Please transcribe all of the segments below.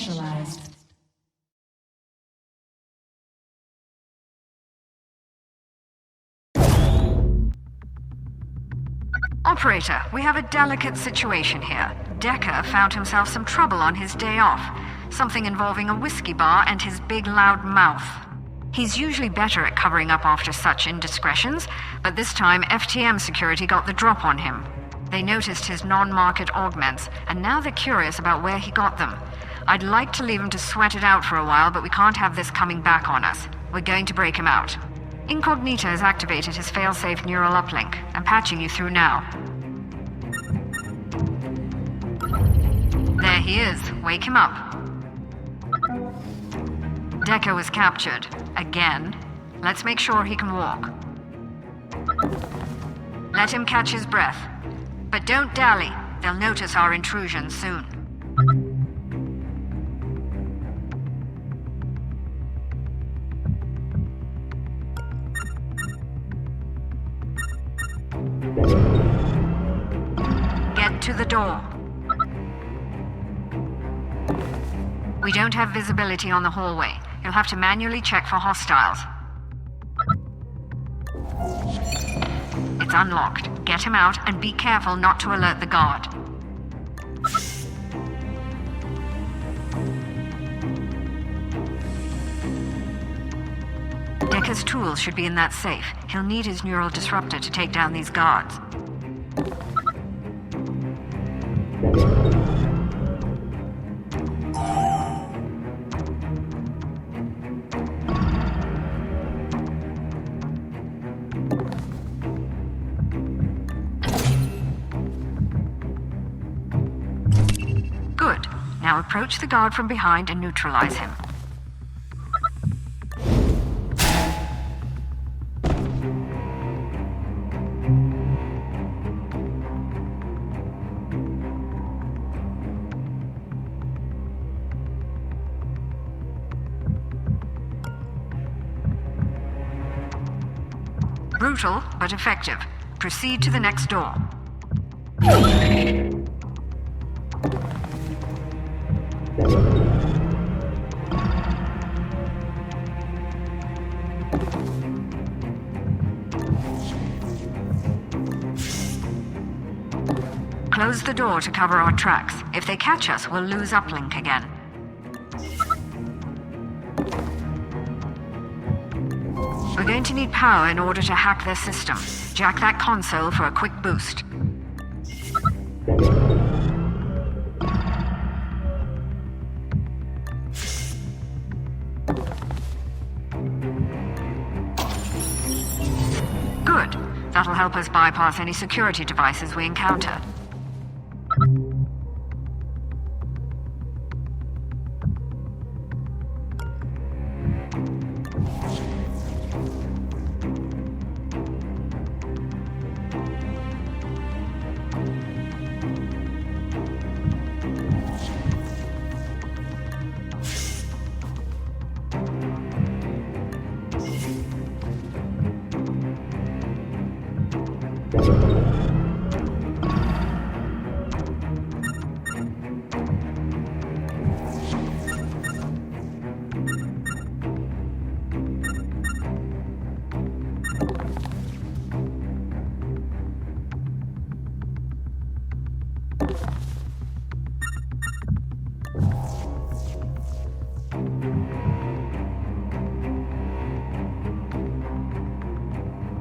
initialized. Operator, we have a delicate situation here. Decker found himself some trouble on his day off. Something involving a whiskey bar and his big loud mouth. He's usually better at covering up after such indiscretions, but this time FTM security got the drop on him. They noticed his non-market augments, and now they're curious about where he got them. I'd like to leave him to sweat it out for a while, but we can't have this coming back on us. We're going to break him out. Incognito has activated his fail-safe neural uplink. I'm patching you through now. There he is. Wake him up. Decker was captured. Again. Let's make sure he can walk. Let him catch his breath. But don't dally. They'll notice our intrusion soon. Get to the door. We don't have visibility on the hallway. You'll have to manually check for hostiles. It's unlocked. Get him out and be careful not to alert the guard. Decker's tools should be in that safe. He'll need his neural disruptor to take down these guards. Good. Now approach the guard from behind and neutralize him. Brutal, but effective. Proceed to the next door. Close the door to cover our tracks. If they catch us, we'll lose uplink again. We're going to need power in order to hack their system. Jack that console for a quick boost. Good. That'll help us bypass any security devices we encounter.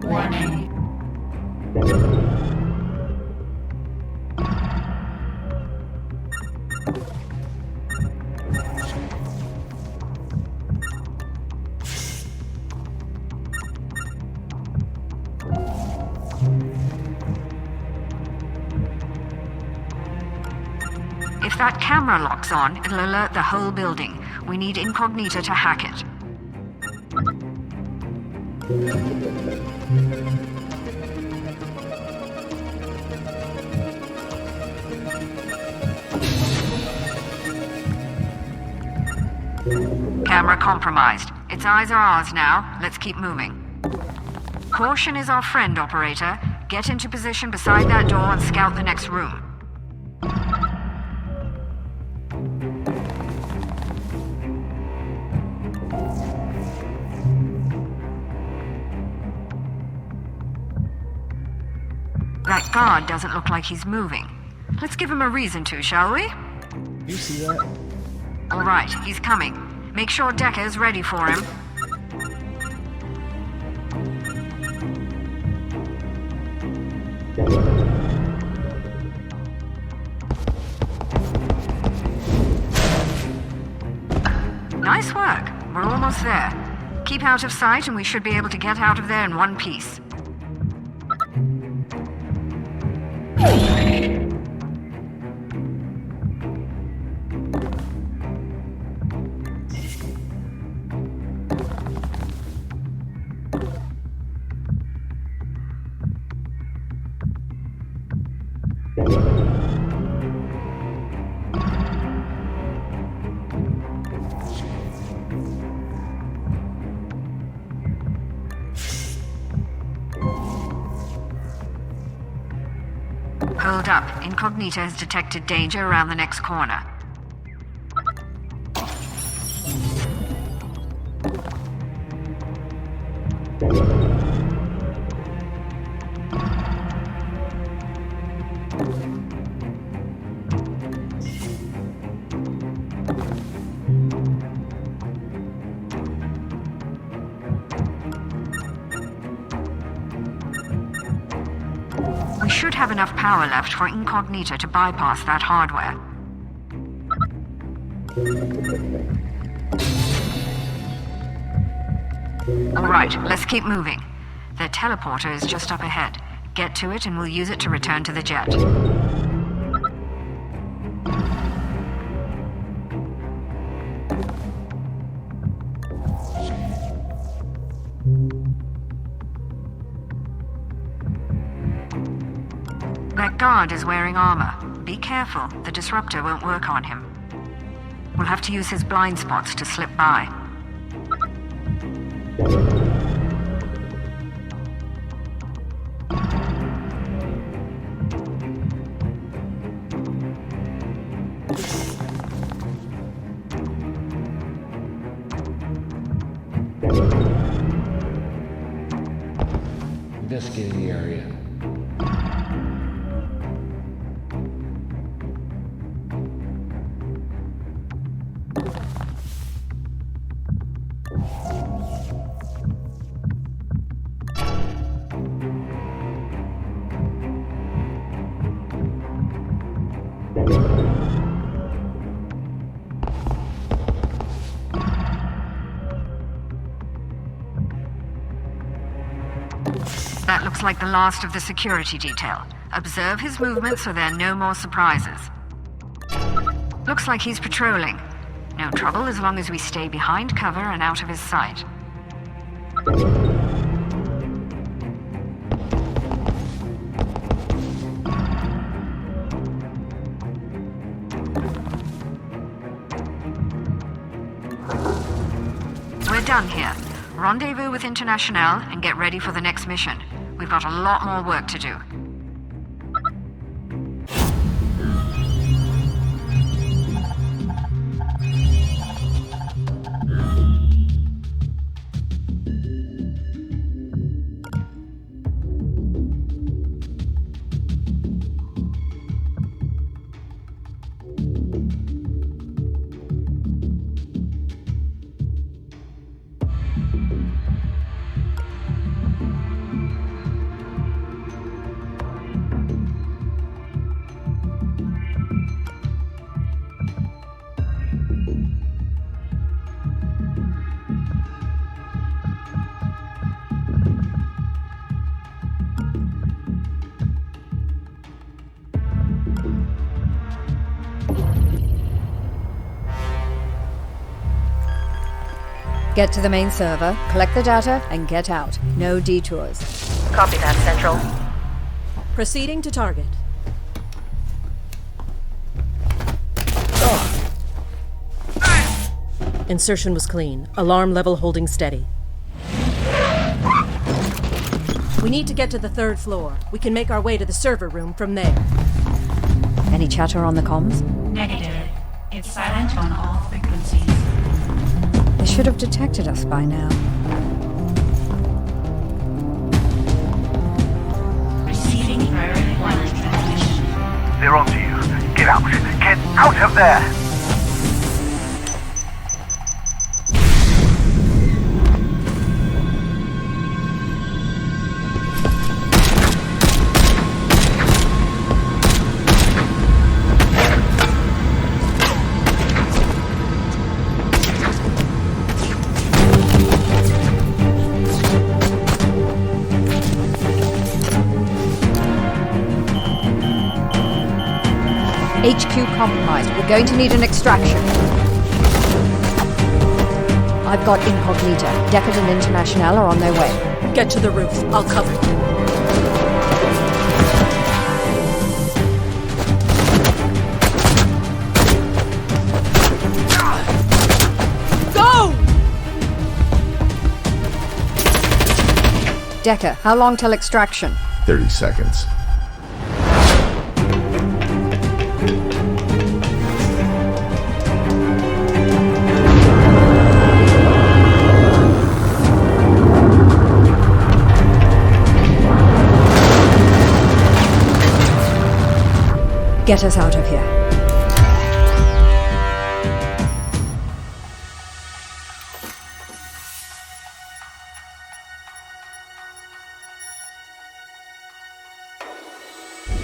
Warning. If that camera locks on, it'll alert the whole building. We need Incognito to hack it. Camera compromised. Its eyes are ours now. Let's keep moving. Caution is our friend, operator. Get into position beside that door and scout the next room. guard doesn't look like he's moving. Let's give him a reason to, shall we? You see that? All right, he's coming. Make sure Decker's ready for him. Nice work. We're almost there. Keep out of sight and we should be able to get out of there in one piece. Hold up. Incognito has detected danger around the next corner. We should have enough power left for Incognito to bypass that hardware. All right, let's keep moving. The teleporter is just up ahead. Get to it and we'll use it to return to the jet. That guard is wearing armor. Be careful, the disruptor won't work on him. We'll have to use his blind spots to slip by. Investigating the area. That looks like the last of the security detail. Observe his movements so there are no more surprises. Looks like he's patrolling. No trouble as long as we stay behind cover and out of his sight. We're done here. Rendezvous with International and get ready for the next mission. We've got a lot more work to do. Get to the main server, collect the data, and get out. No detours. Copy that, Central. Proceeding to target. Insertion was clean. Alarm level holding steady. We need to get to the 3rd floor. We can make our way to the server room from there. Any chatter on the comms? Negative. It's silent on all frequencies. They should have detected us by now. Receiving priority 1. Out of there! HQ compromised. We're going to need an extraction. I've got Incognita. Deckard and International are on their way. Get to the roof. I'll cover you. Go! Decker, how long till extraction? 30 seconds. Get us out of here.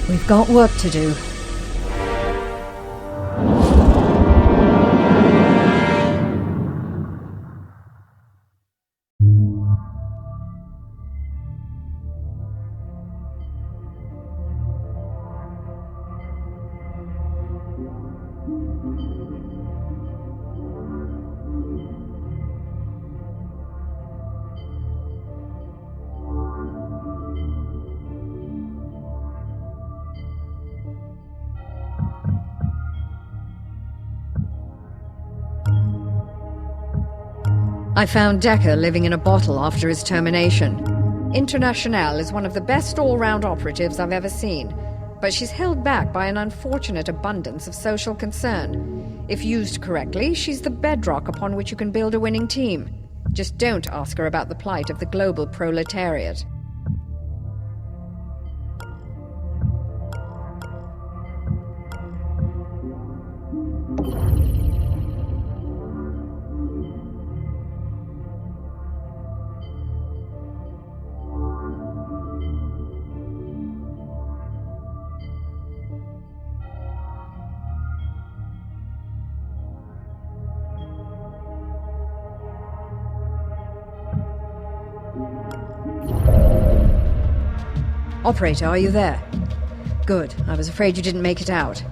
We've got work to do. I found Decker living in a bottle after his termination. International is one of the best all-round operatives I've ever seen, but she's held back by an unfortunate abundance of social concern. If used correctly, she's the bedrock upon which you can build a winning team. Just don't ask her about the plight of the global proletariat. Operator, are you there? Good. I was afraid you didn't make it out.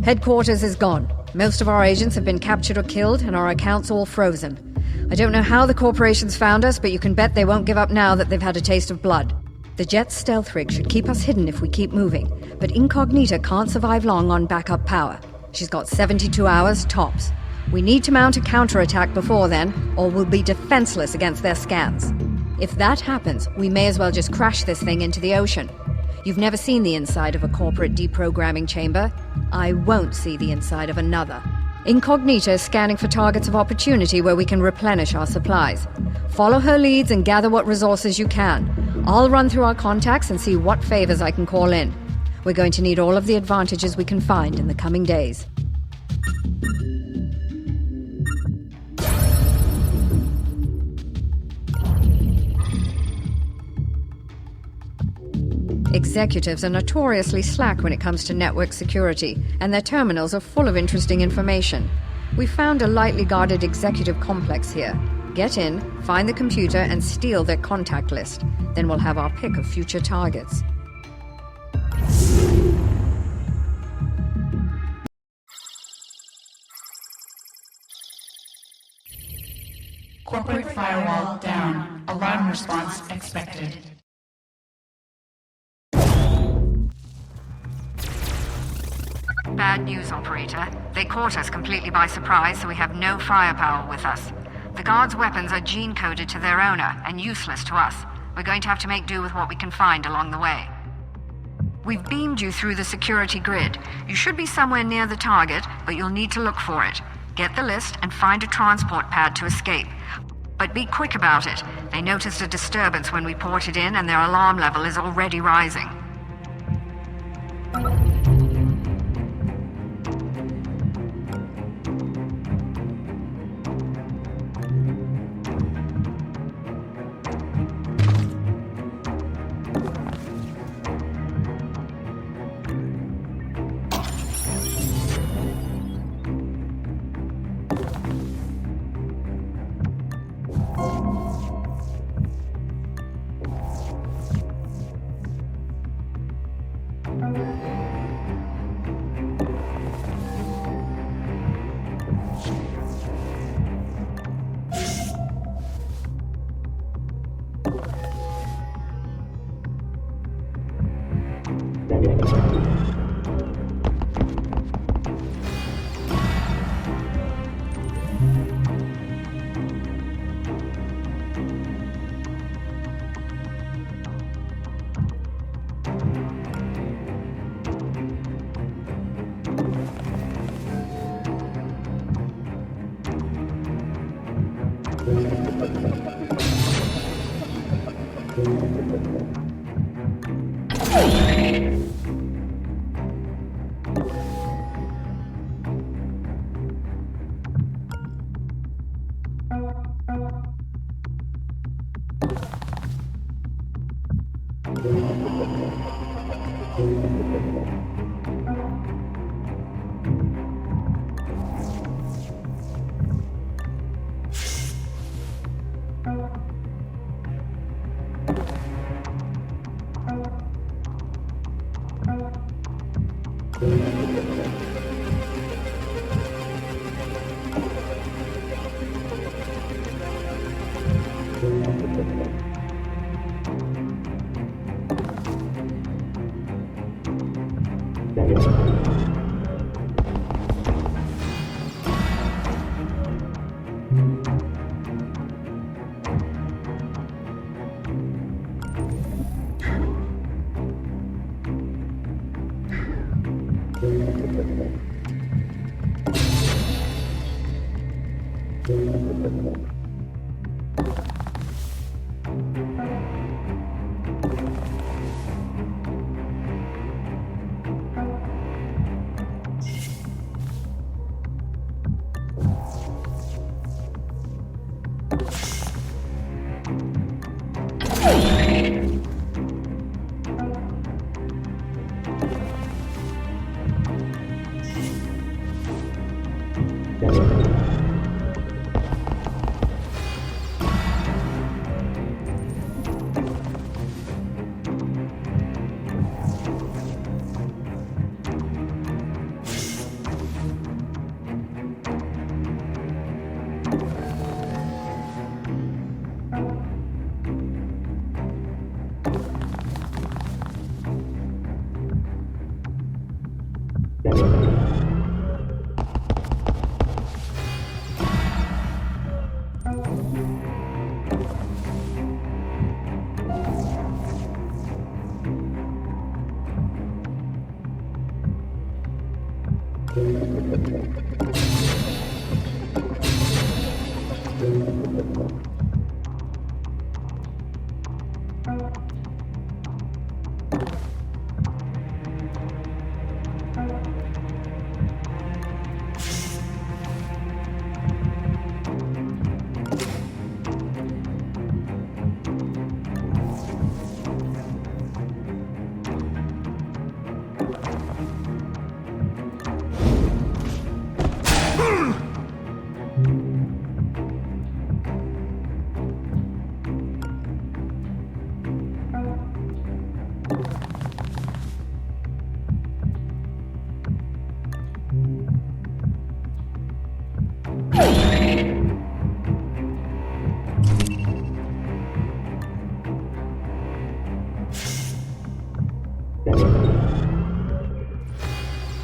Headquarters is gone. Most of our agents have been captured or killed, and our accounts all frozen. I don't know how the corporations found us, but you can bet they won't give up now that they've had a taste of blood. The Jet's stealth rig should keep us hidden if we keep moving, but Incognita can't survive long on backup power. She's got 72 hours, tops. We need to mount a counterattack before then, or we'll be defenseless against their scans. If that happens, we may as well just crash this thing into the ocean. You've never seen the inside of a corporate deprogramming chamber. I won't see the inside of another. Incognita is scanning for targets of opportunity where we can replenish our supplies. Follow her leads and gather what resources you can. I'll run through our contacts and see what favors I can call in. We're going to need all of the advantages we can find in the coming days. Executives are notoriously slack when it comes to network security, and their terminals are full of interesting information. We found a lightly guarded executive complex here. Get in, find the computer, and steal their contact list. Then we'll have our pick of future targets. Corporate firewall down. Alarm response expected. Bad news, operator. They caught us completely by surprise, so we have no firepower with us. The guards' weapons are gene-coded to their owner and useless to us. We're going to have to make do with what we can find along the way. We've beamed you through the security grid. You should be somewhere near the target, but you'll need to look for it. Get the list and find a transport pad to escape. But be quick about it. They noticed a disturbance when we ported in, and their alarm level is already rising.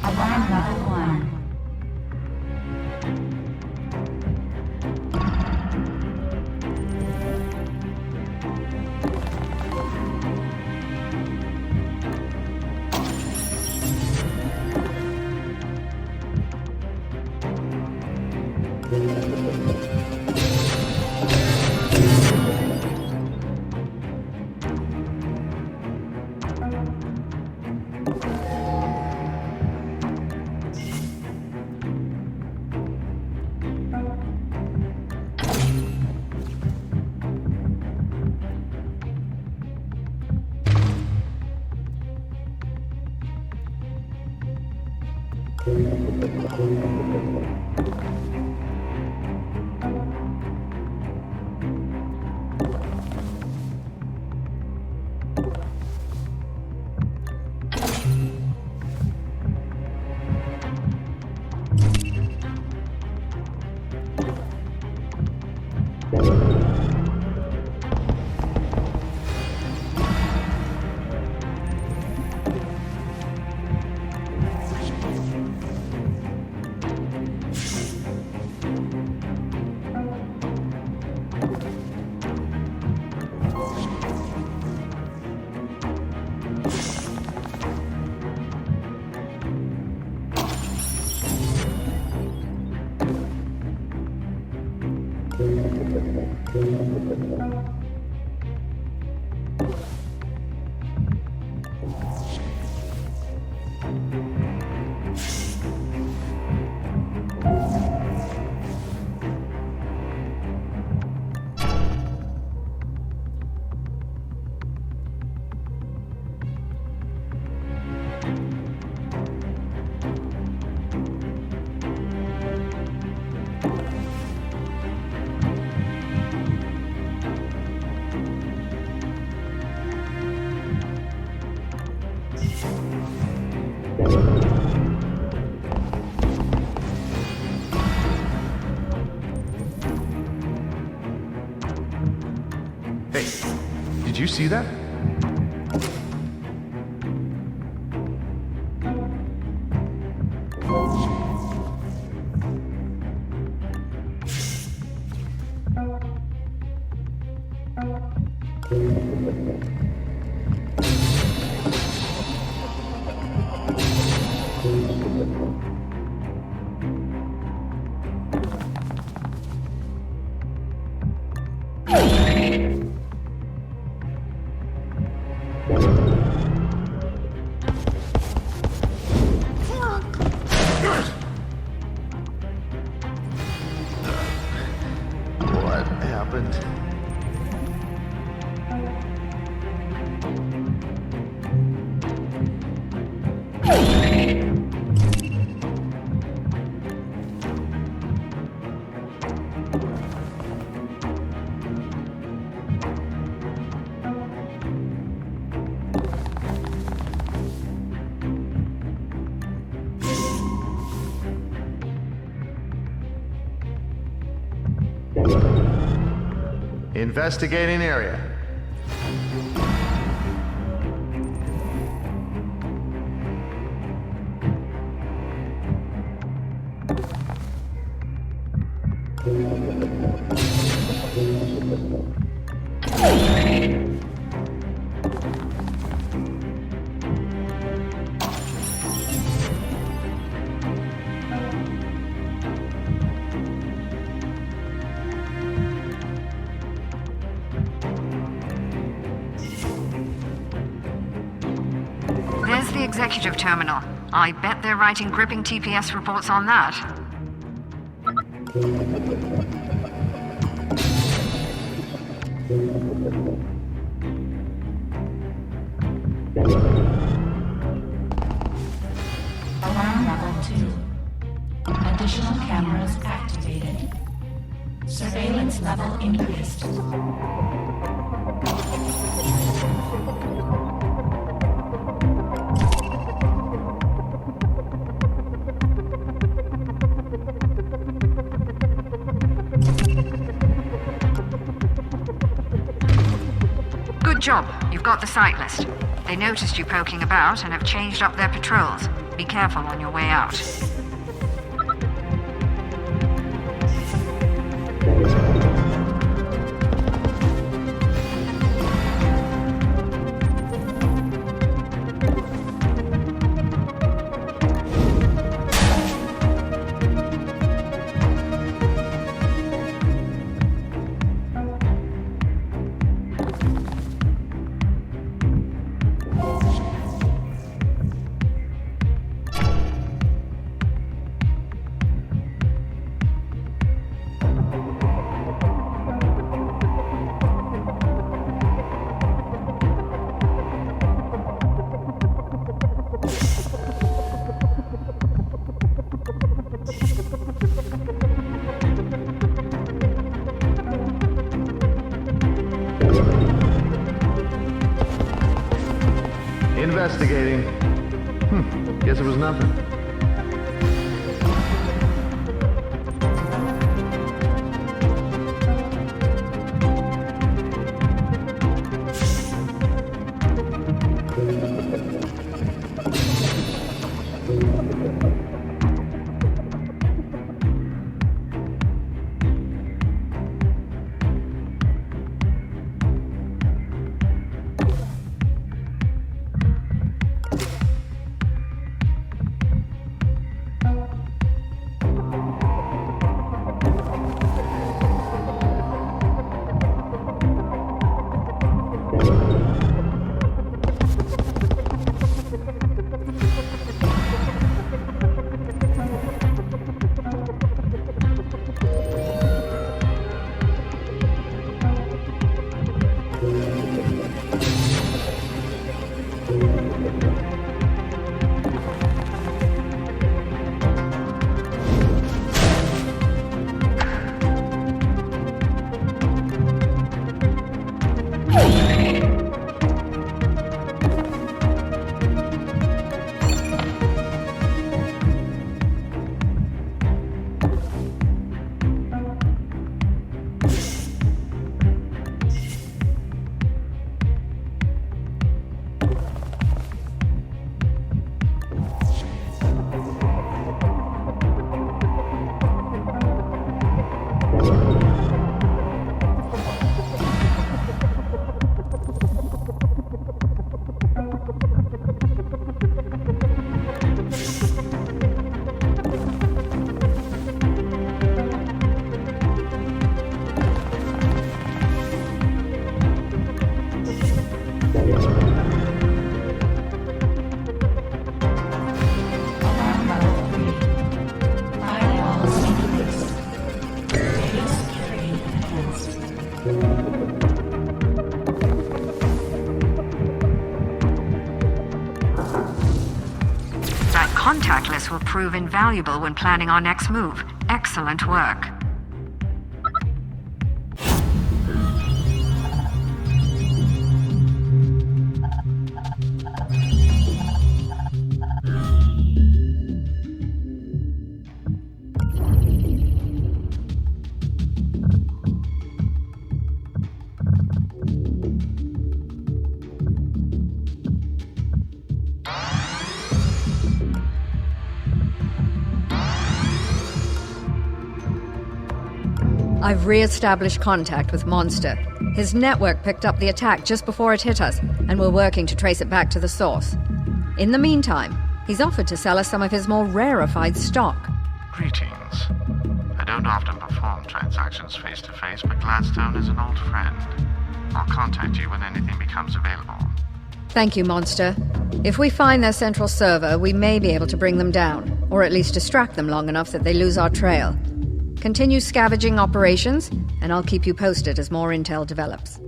Alarm level 1. Hey, did you see that? What happened? Investigating area. There's the executive terminal. I bet they're writing gripping TPS reports on that. Alarm level 2. Additional cameras activated. Surveillance level increased. Good job. You've got the site list. They noticed you poking about and have changed up their patrols. Be careful on your way out. Investigating. Guess it was nothing. Alarm level 3. Firewalls increased. Radio security enhanced. That contact list will prove invaluable when planning our next move. Excellent work. I've re-established contact with Monster. His network picked up the attack just before it hit us, and we're working to trace it back to the source. In the meantime, he's offered to sell us some of his more rarefied stock. Greetings. I don't often perform transactions face-to-face, but Gladstone is an old friend. I'll contact you when anything becomes available. Thank you, Monster. If we find their central server, we may be able to bring them down, or at least distract them long enough that they lose our trail. Continue scavenging operations, and I'll keep you posted as more intel develops.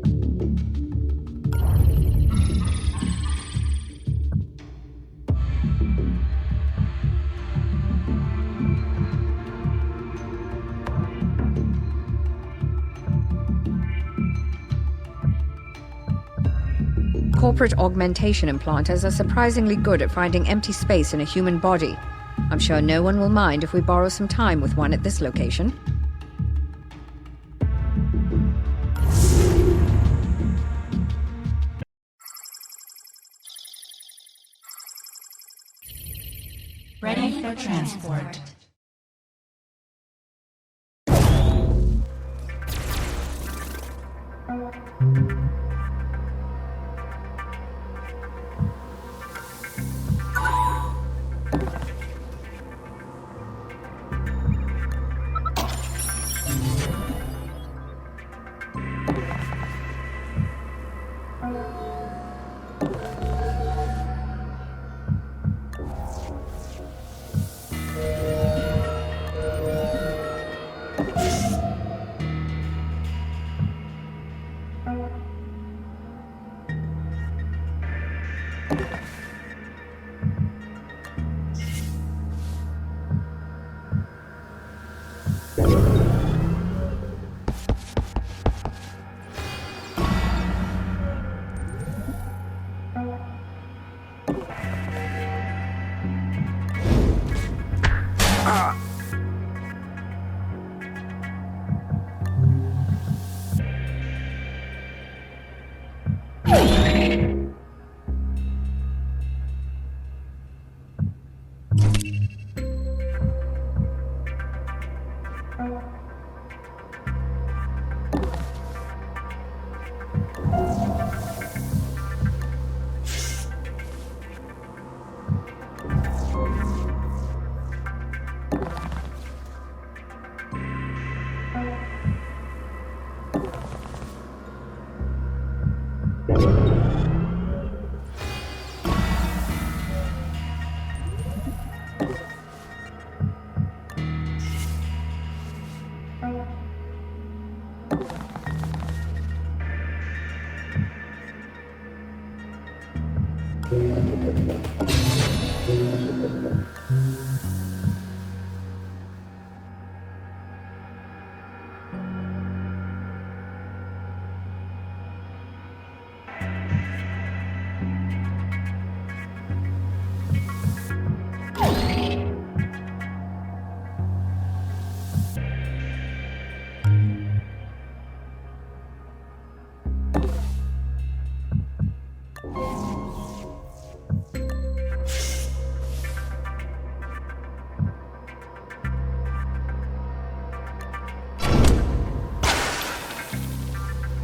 Corporate augmentation implanters are surprisingly good at finding empty space in a human body. I'm sure no one will mind if we borrow some time with one at this location. Ready for transport.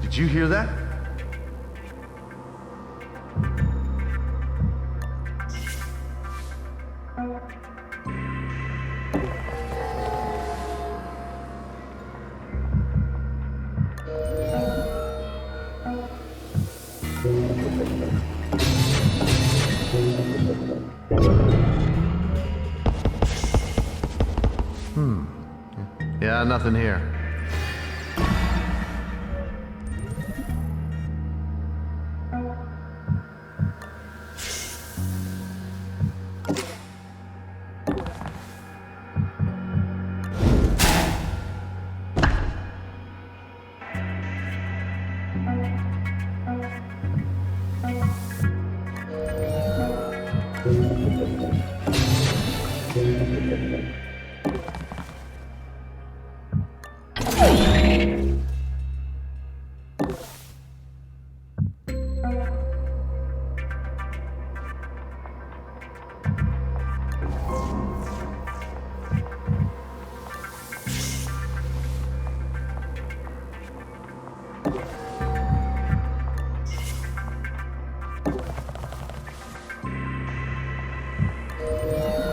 Did you hear that? nothing here.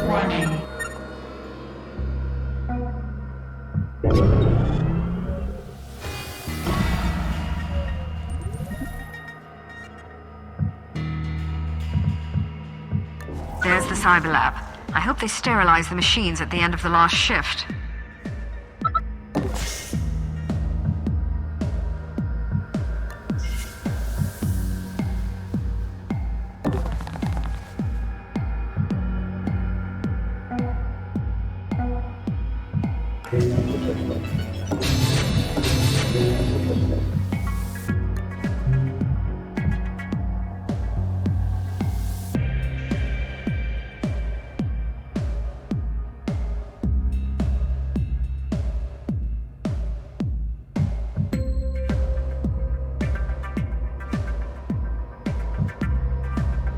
Warning. There's the cyber lab. I hope they sterilize the machines at the end of the last shift.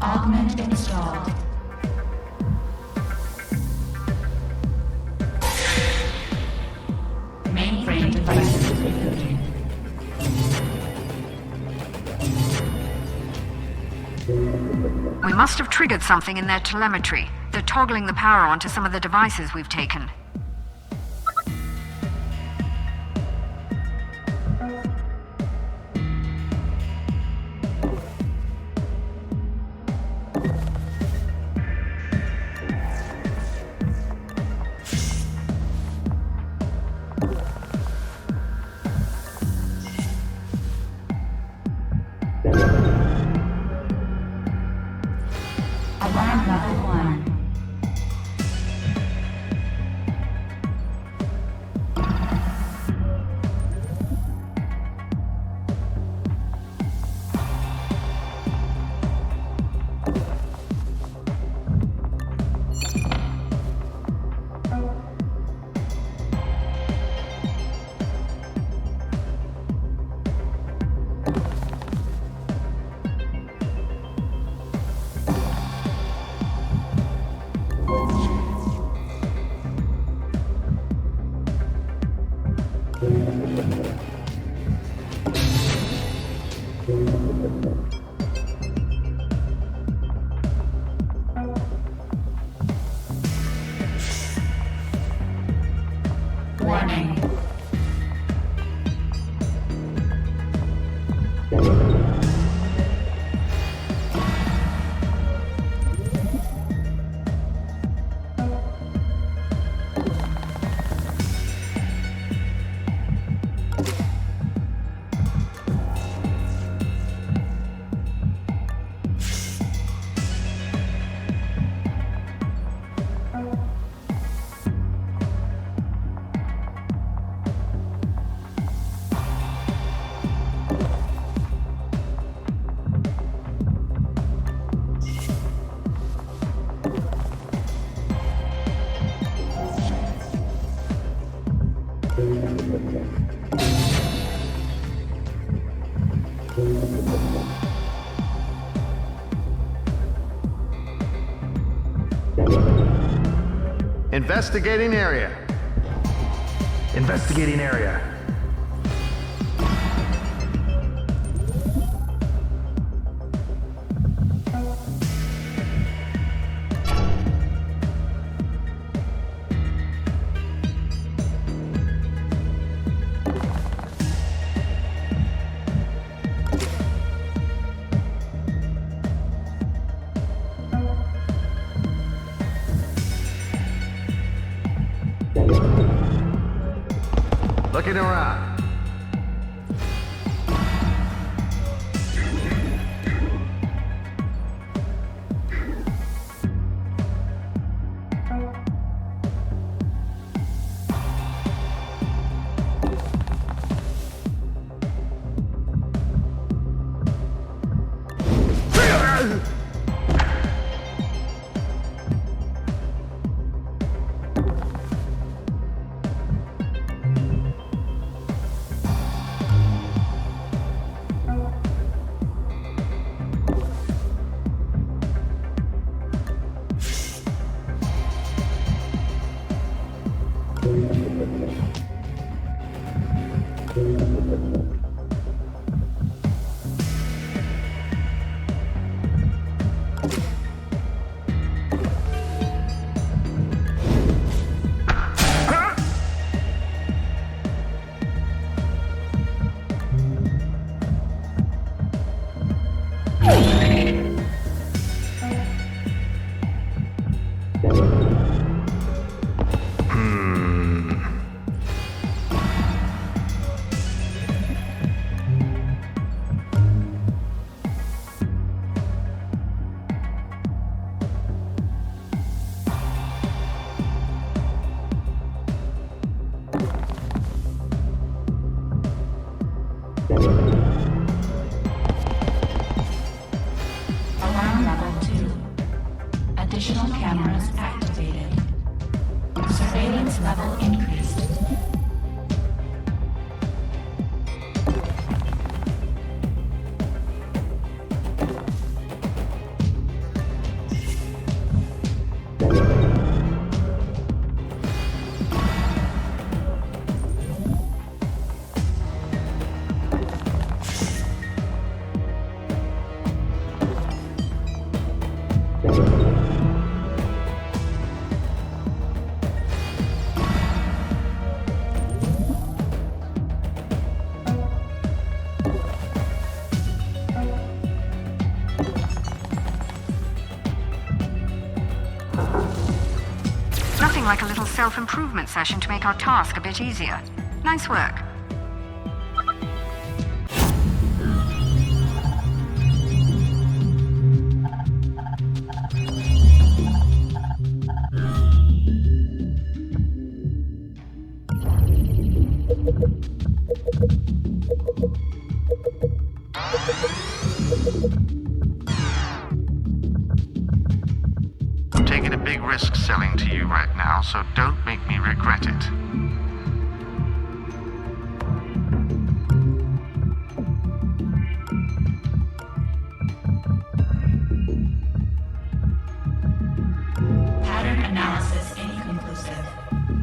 Augment installed. Mainframe devices rebooting. We must have triggered something in their telemetry. They're toggling the power on to some of the devices we've taken. Alarm level 1. Warning. Investigating area. Investigating area. Looking around. Alarm level 2. Additional cameras activated. Surveillance level increased. Nothing like a little self-improvement session to make our task a bit easier. Nice work. I'm taking a big risk selling to you right now, so don't make me regret it. Pattern analysis inconclusive.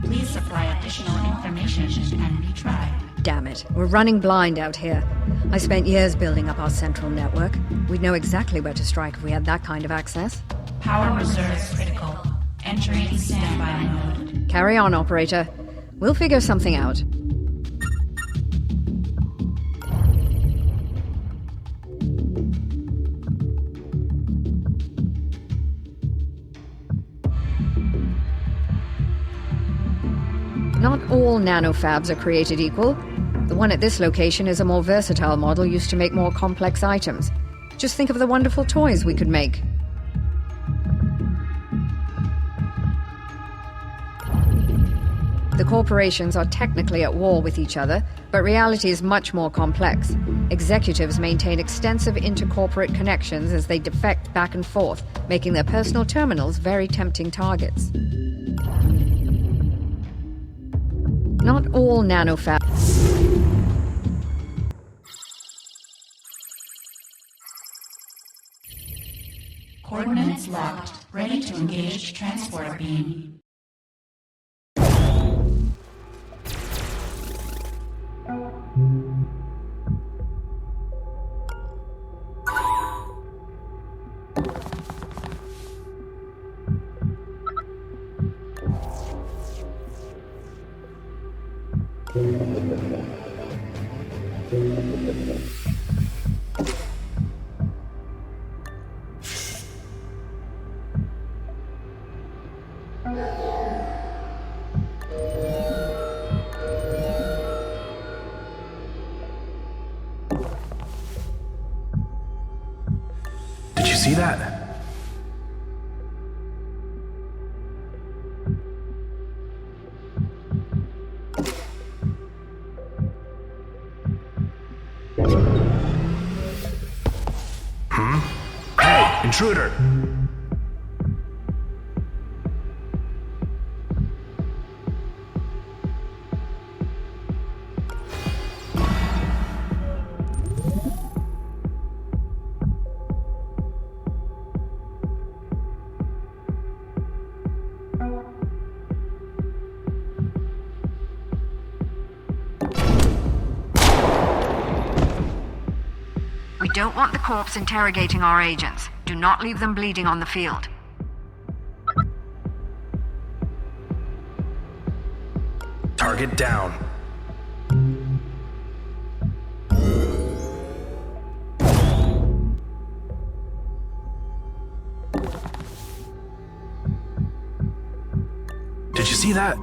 Please supply additional information and retry. Damn it, we're running blind out here. I spent years building up our central network. We'd know exactly where to strike if we had that kind of access. Power reserves critical. Entering standby mode. Carry on, operator. We'll figure something out. Not all nanofabs are created equal. The one at this location is a more versatile model used to make more complex items. Just think of the wonderful toys we could make. The corporations are technically at war with each other, but reality is much more complex. Executives maintain extensive intercorporate connections as they defect back and forth, making their personal terminals very tempting targets. Not all nanofabs. Coordinates locked. Ready to engage transporter beam. see that? Hey, intruder! We don't want the corpse interrogating our agents. Do not leave them bleeding on the field. Target down. Did you see that?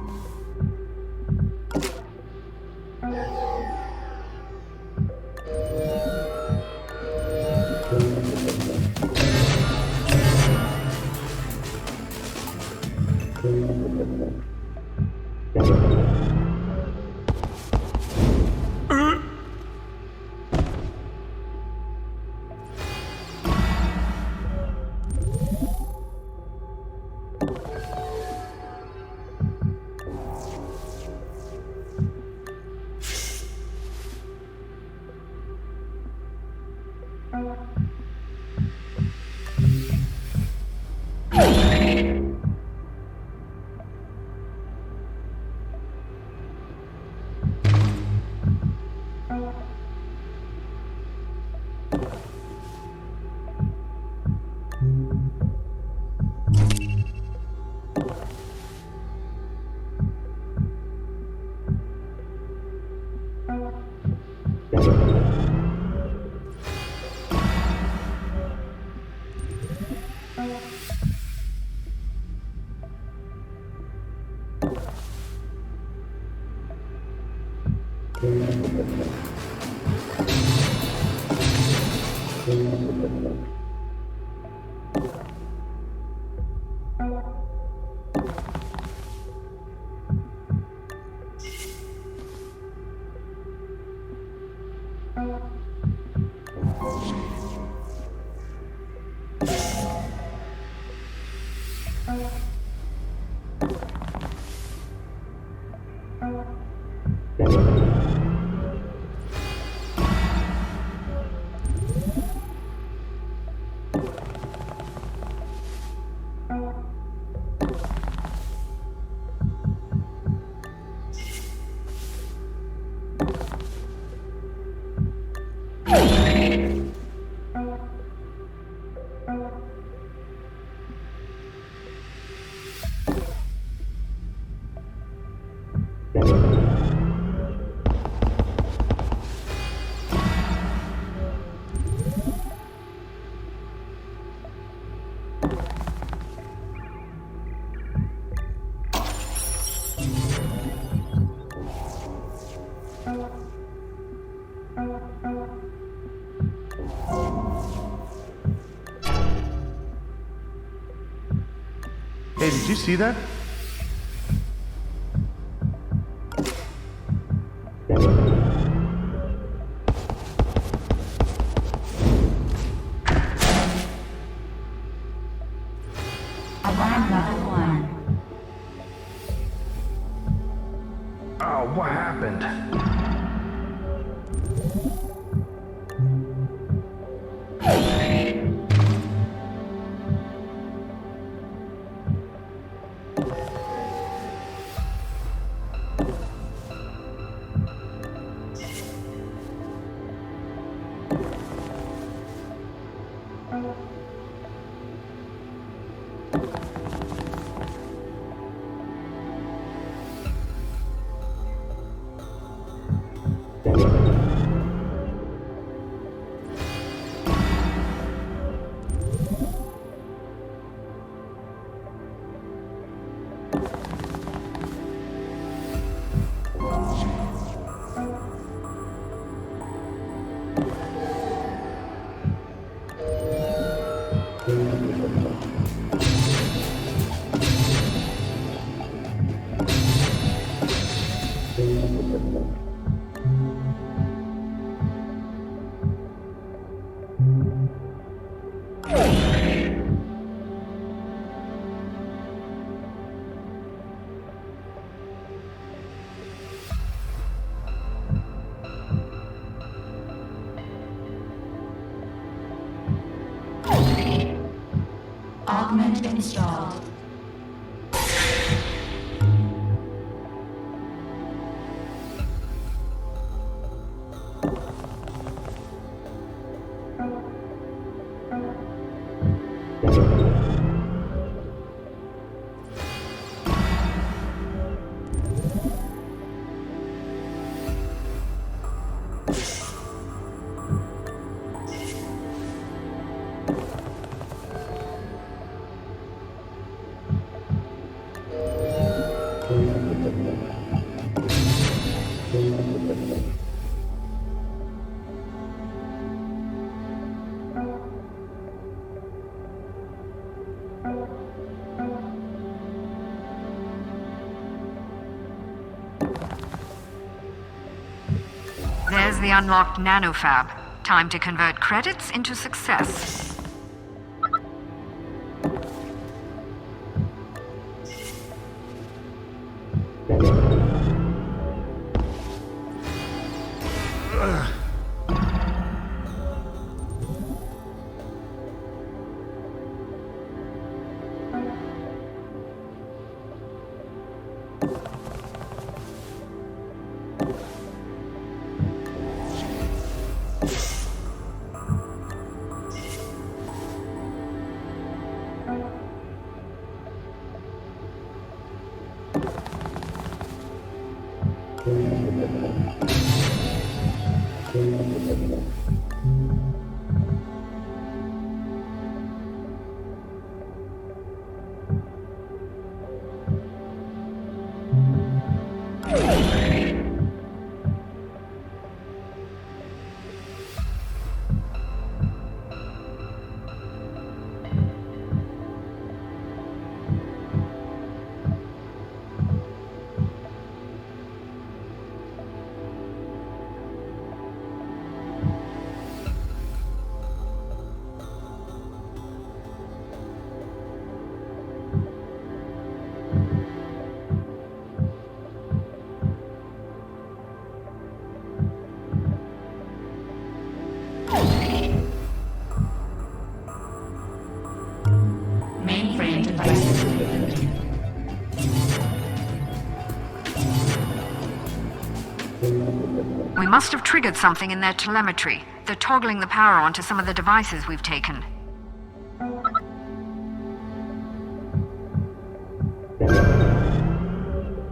Hey, did you see that? Alarm level 1. Oh, what happened? Augment installed. There's the unlocked nanofab. Time to convert credits into success. Mainframe devices rebooted. We must have triggered something in their telemetry. They're toggling the power on to some of the devices we've taken.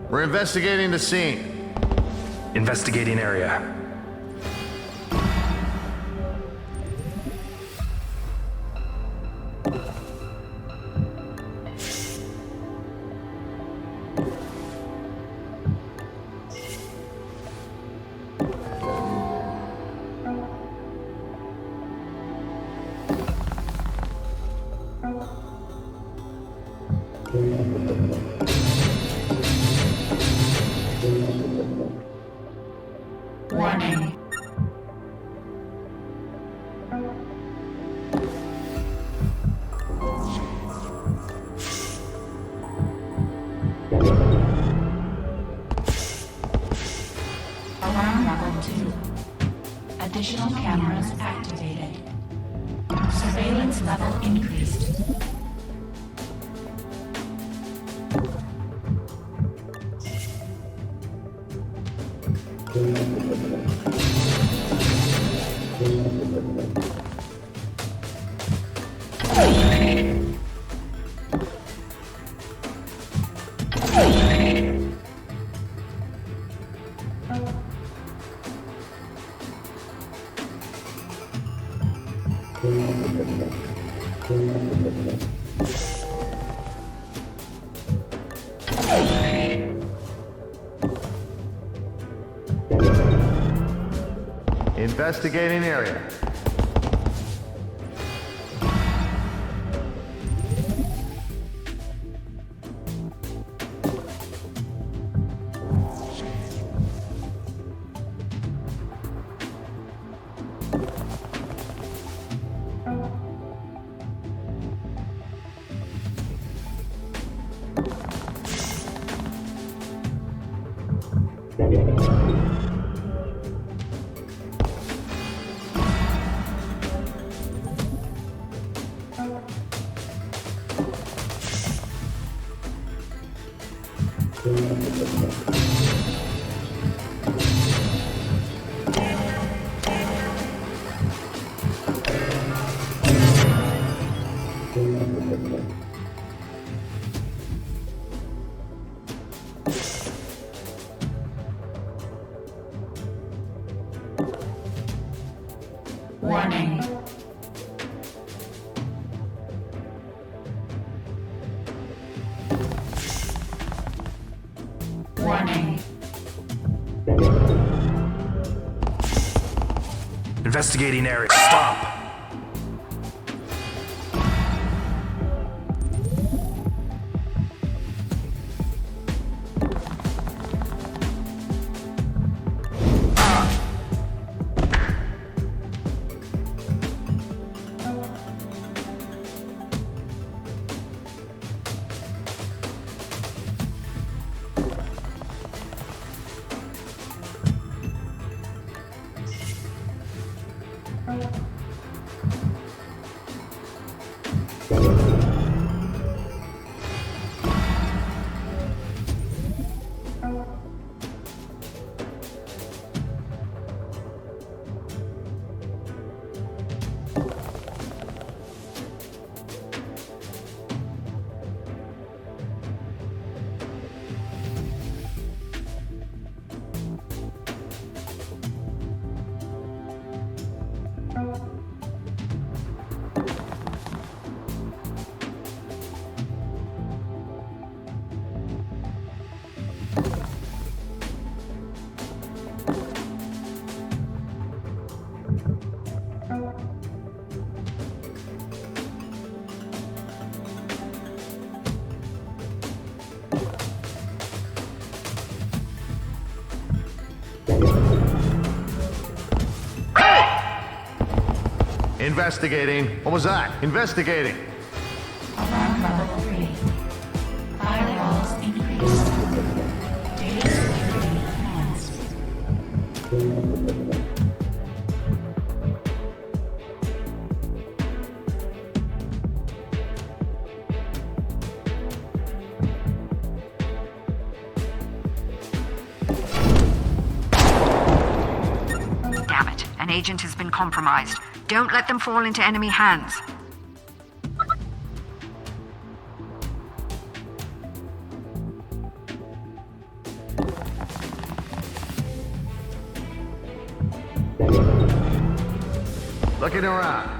We're investigating the scene. Investigating area. Warning. Alarm level 2. Additional cameras activated. Surveillance level increased. Investigating area. Warning. Warning. Investigating area. Stop! Investigating. What was that? Investigating. Alarm level 3. Firewalls increased. Data security enhanced. Damn it. An agent has been compromised. Don't let them fall into enemy hands. Looking around.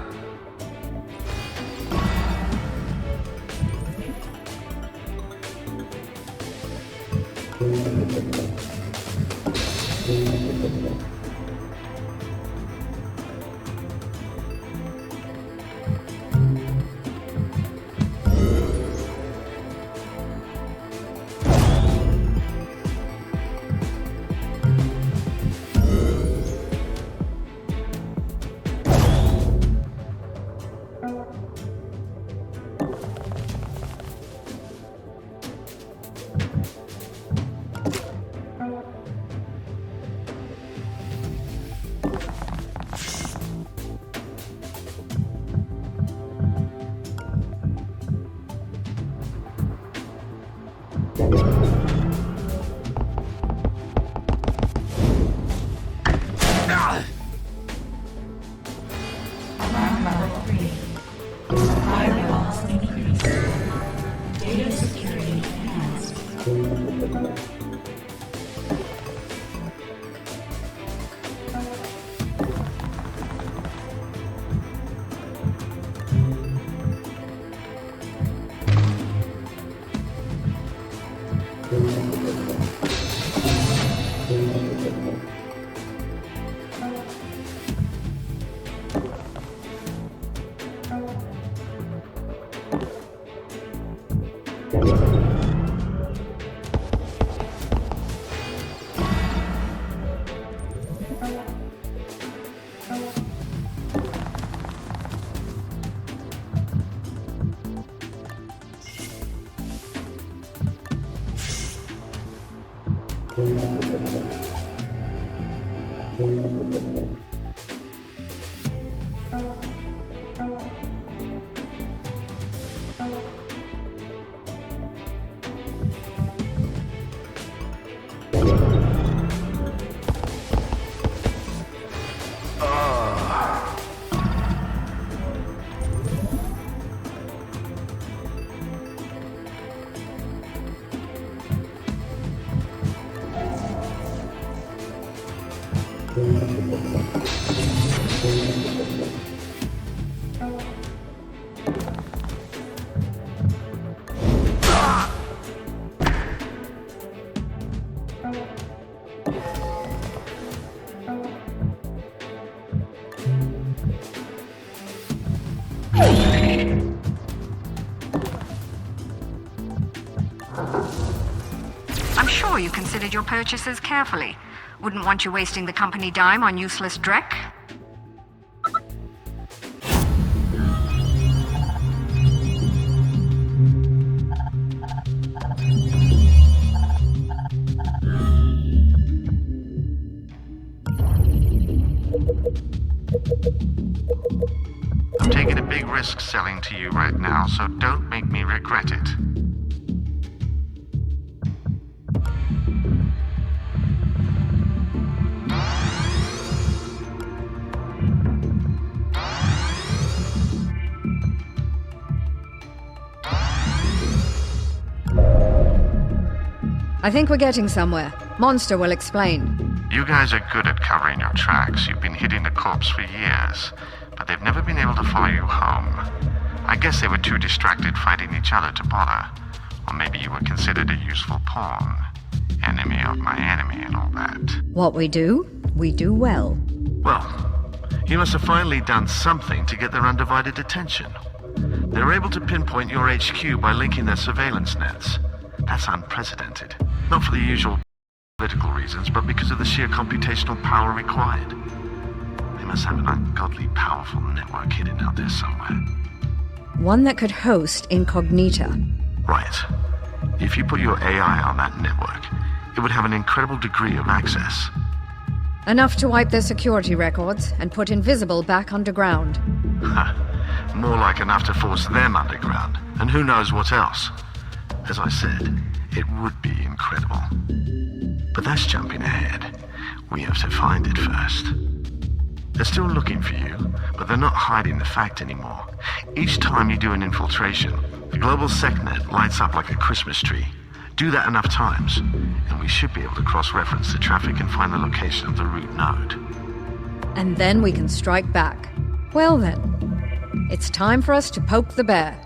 Alarm level 3. Firewalls increased. Data security enhanced. I'm sure you considered your purchases carefully. Wouldn't want you wasting the company dime on useless dreck. I'm taking a big risk selling to you right now, so don't make me regret it. I think we're getting somewhere. Monster will explain. You guys are good at covering your tracks. You've been hitting the corpse for years, but they've never been able to follow you home. I guess they were too distracted fighting each other to bother. Or maybe you were considered a useful pawn. Enemy of my enemy and all that. What we do well. Well, you must have finally done something to get their undivided attention. They were able to pinpoint your HQ by linking their surveillance nets. That's unprecedented. Not for the usual political reasons, but because of the sheer computational power required. They must have an ungodly powerful network hidden out there somewhere. One that could host incognita. Right. If you put your AI on that network, it would have an incredible degree of access. Enough to wipe their security records and put Invisible back underground. More like enough to force them underground, and who knows what else. As I said, it would be incredible. But that's jumping ahead. We have to find it first. They're still looking for you, but they're not hiding the fact anymore. Each time you do an infiltration, the global SecNet lights up like a Christmas tree. Do that enough times, and we should be able to cross-reference the traffic and find the location of the root node. And then we can strike back. Well then, it's time for us to poke the bear.